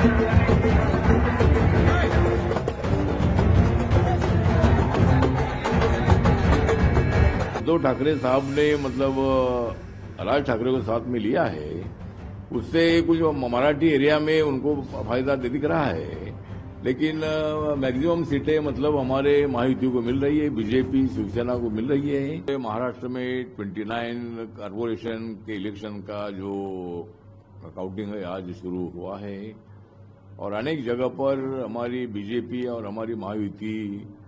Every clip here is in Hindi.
उद्धव ठाकरे साहब ने मतलब राज ठाकरे को साथ में लिया है, उससे कुछ मराठी एरिया में उनको फायदा दिख रहा है, लेकिन मैक्सिमम सीटें मतलब हमारे महायुति को मिल रही है, बीजेपी शिवसेना को मिल रही है। महाराष्ट्र में 29 कॉर्पोरेशन के इलेक्शन का जो काउंटिंग है आज शुरू हुआ है और अनेक जगह पर हमारी बीजेपी और हमारी महायुति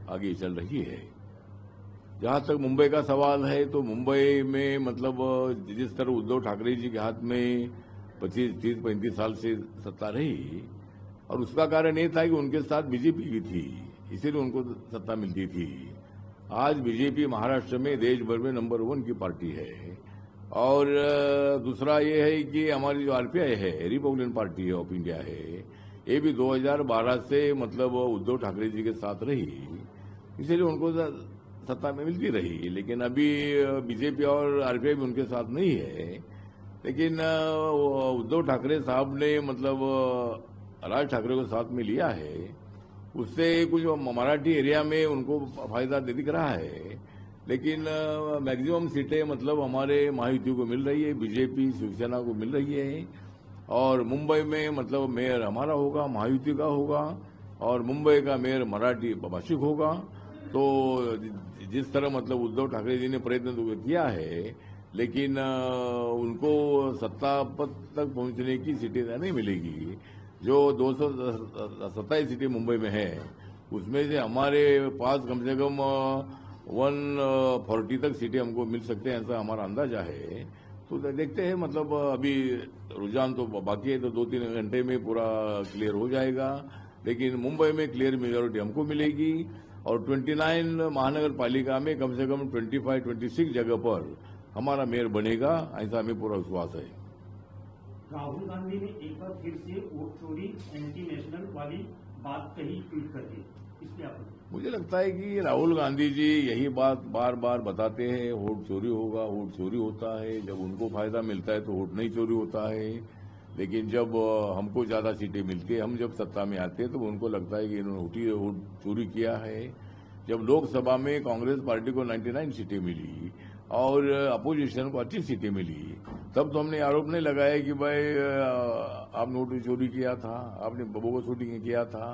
आगे चल रही है। जहां तक मुंबई का सवाल है तो मुंबई में मतलब जिस तरह उद्धव ठाकरे जी के हाथ में 25-30-35 साल से सत्ता रही और उसका कारण ये था कि उनके साथ बीजेपी की थी, इसीलिए उनको सत्ता मिलती थी। आज बीजेपी महाराष्ट्र में देश भर में नंबर 1 की पार्टी है और दूसरा ये है कि हमारी जो आरपीआई है, रिपब्लिकन पार्टी ऑफ इंडिया है, ये भी 2012 से मतलब उद्धव ठाकरे जी के साथ रही, इसीलिए उनको सत्ता में मिलती रही। लेकिन अभी बीजेपी और आरपीआई भी उनके साथ नहीं है, लेकिन उद्धव ठाकरे साहब ने मतलब राज ठाकरे को साथ में लिया है, उससे कुछ मराठी एरिया में उनको फायदा दिख रहा है, लेकिन मैक्सिमम सीटें मतलब हमारे महायुति को मिल रही है, बीजेपी शिवसेना को मिल रही है और मुंबई में मतलब मेयर हमारा होगा, महायुति का होगा और मुंबई का मेयर मराठी भाषिक होगा। तो जिस तरह मतलब उद्धव ठाकरे जी ने प्रयत्न तो किया है, लेकिन उनको सत्ता पद तक पहुंचने की सीटें नहीं मिलेगी। जो 227 सीटें मुंबई में है, उसमें से हमारे पास कम से कम 140 तक सीटें हमको मिल सकते हैं, ऐसा हमारा अंदाजा है। तो देखते हैं, मतलब अभी रुझान तो बाकी है, तो 2-3 घंटे में पूरा क्लियर हो जाएगा, लेकिन मुंबई में क्लियर मेजोरिटी हमको मिलेगी और 29 महानगर पालिका में कम से कम 25-26 जगह पर हमारा मेयर बनेगा, ऐसा हमें पूरा विश्वास है। राहुल गांधी ने एक बार फिर से वोट चोरी एंटी नेशनल वाली बात कही ट्वीट करके, इसलिए आप मुझे लगता है कि राहुल गांधी जी यही बात बार बार बताते हैं, वोट चोरी होगा, वोट चोरी होता है। जब उनको फायदा मिलता है तो वोट नहीं चोरी होता है, लेकिन जब हमको ज्यादा सीटें मिलती है, हम जब सत्ता में आते हैं तो उनको लगता है कि इन्होंने वोट चोरी किया है। जब लोकसभा में कांग्रेस पार्टी को 99 सीटें मिली और अपोजिशन को 25 सीटें मिली, तब तो हमने आरोप नहीं लगाया कि भाई आपने वोट चोरी किया था, आपने बोगस वोटिंग किया था।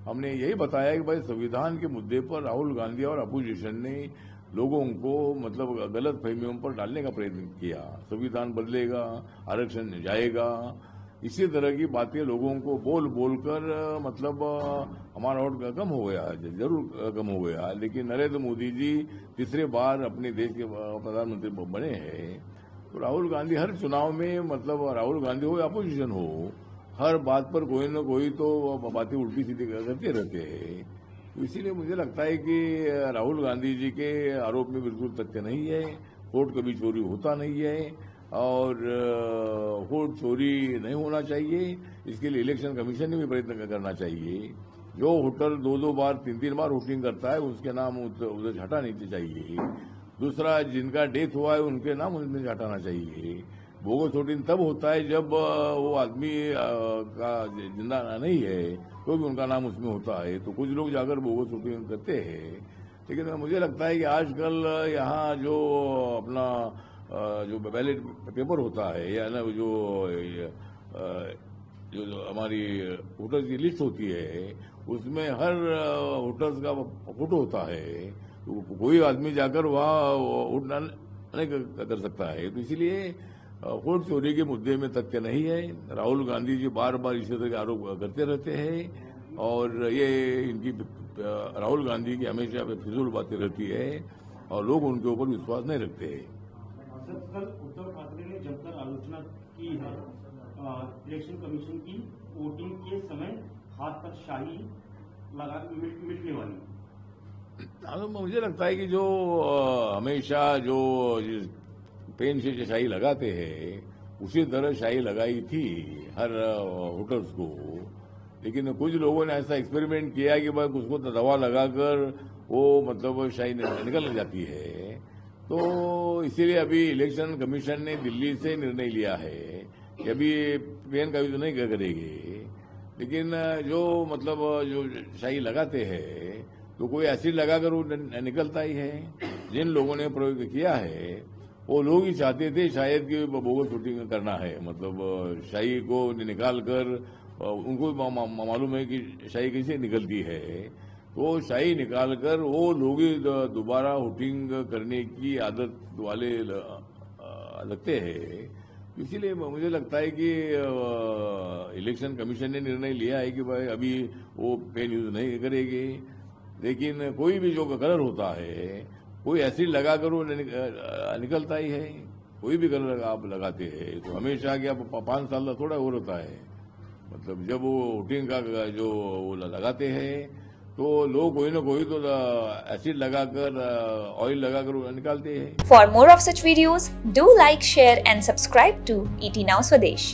हमने यही बताया कि भाई संविधान के मुद्दे पर राहुल गांधी और अपोजिशन ने लोगों को मतलब गलत फहमियों पर डालने का प्रयत्न किया। संविधान बदलेगा, आरक्षण जाएगा, इसी तरह की बातें लोगों को बोल बोलकर मतलब हमारा वोट कम हो गया, जरूर कम हो गया। लेकिन नरेंद्र मोदी जी तीसरे बार अपने देश के प्रधानमंत्री बने हैं, तो राहुल गांधी हर चुनाव में मतलब राहुल गांधी हो या अपोजिशन हो, हर बात पर कोई न कोई तो बातें उल्टी सीधी करते रहते हैं। तो इसीलिए मुझे लगता है कि राहुल गांधी जी के आरोप में बिल्कुल तथ्य नहीं है, वोट कभी चोरी होता नहीं है और वोट चोरी नहीं होना चाहिए। इसके लिए इलेक्शन कमीशन ने भी प्रयत्न करना चाहिए। जो वोटर 2-2 बार 3-3 बार वोटिंग करता है, उसके नाम उधर हटा नहीं चाहिए। दूसरा, जिनका डेथ हुआ है उनके नाम उनमें हटाना चाहिए। बोगस वोटिंग तब होता है जब वो आदमी का जिंदा नहीं है तो भी उनका नाम उसमें होता है, तो कुछ लोग जाकर बोगस वोटिंग करते हैं। लेकिन मुझे लगता है कि आजकल यहाँ जो अपना जो बैलेट पेपर होता है या ना जो हमारी वोटर्स की लिस्ट होती है, उसमें हर वोटर्स का फोटो होता है, तो कोई आदमी जाकर वहाँ वोट नहीं कर सकता है। तो इसीलिए वोट चोरी के मुद्दे में तथ्य नहीं है। राहुल गांधी जी बार बार इसी तरह के आरोप करते रहते हैं और ये इनकी राहुल गांधी की हमेशा फिजूल बातें रहती है और लोग उनके ऊपर विश्वास नहीं रखते हैं। कल उद्धव ठाकरे ने जमकर आलोचना की है इलेक्शन कमीशन की वोटिंग के समय हाथ पर शाही लगा मिटने वाली। मुझे लगता है कि जो हमेशा जो पेन से शाही लगाते हैं, उसी तरह शाही लगाई थी हर वोटर्स को, लेकिन कुछ लोगों ने ऐसा एक्सपेरिमेंट किया कि भाई उसको दवा लगाकर वो मतलब शाही निकल जाती है। तो इसीलिए अभी इलेक्शन कमीशन ने दिल्ली से निर्णय लिया है कि अभी पेन का यूज नहीं करेंगे। लेकिन जो मतलब जो शाही लगाते हैं तो कोई एसिड लगाकर वो निकलता ही है। जिन लोगों ने प्रयोग किया है वो लोग ही चाहते थे शायद कि बोगस शूटिंग करना है, मतलब शाही को निकाल कर उनको मालूम है कि शाही कैसे निकलती है, तो शाही निकाल कर वो लोग ही दोबारा शूटिंग करने की आदत वाले लगते हैं। इसीलिए मुझे लगता है कि इलेक्शन कमीशन ने निर्णय लिया है कि भाई अभी वो पेन यूज नहीं करेगी, लेकिन कोई भी जो कलर होता है कोई एसिड लगाकर वो निकलता ही है। कोई भी कलर आप लगाते हैं तो हमेशा कि आप 5 साल का थोड़ा हो रहता है, मतलब जब वो वोटिंग का जो वो लगाते हैं तो लोग कोई ना कोई तो एसिड लगाकर ऑयल लगाकर निकालते हैं। For more of such videos, do like, share and subscribe to ET Now Swadesh.